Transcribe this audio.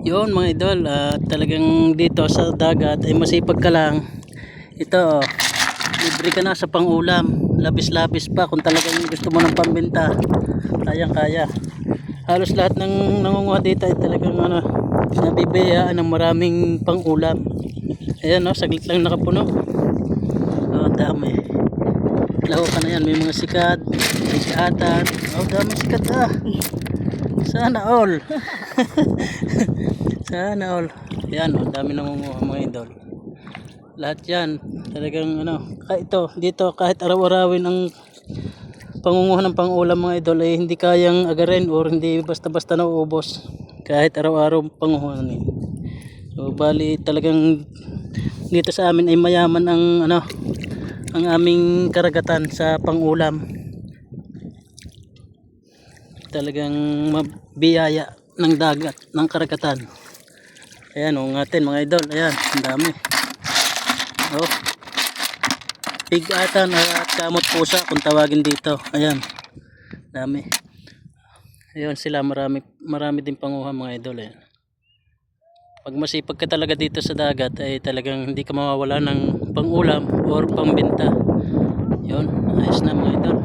Yun mga idol, talagang dito sa dagat ay masipag ka lang. Ito, libre ka na sa pangulam. Labis-labis pa kung talagang gusto mo ng pambenta. Kayang-kaya. Halos lahat ng nangunguha dito ay talagang nabibiyaan ng maraming pangulam. Ayan, saglit lang nakapuno. Dami. Laho ka na yan, may mga sikat, may kaatan. Dami sikat Sana all. Sana all. Yan, dami nangunguha mga idol. Lahat yan, talagang ito, dito kahit araw-arawin ang pangunguha ng pangulam mga idol ay hindi kayang agarin or hindi basta-basta nauubos. Kahit araw-araw panguha ni. So bali talagang dito sa amin ay mayaman ang aming karagatan sa pangulam. Talagang mabiyaya ng dagat, ng karagatan. Ayan, ngatin mga idol, ayan, ang dami. Pig-atan at kamot pusa kung tawagin dito. Ayan, dami. Ayun sila, marami din panguha mga idol. Ayan. Pag masipag ka talaga dito sa dagat ay talagang hindi ka mawawala ng pangulam or pangbenta. Yun, ayos na mga idol.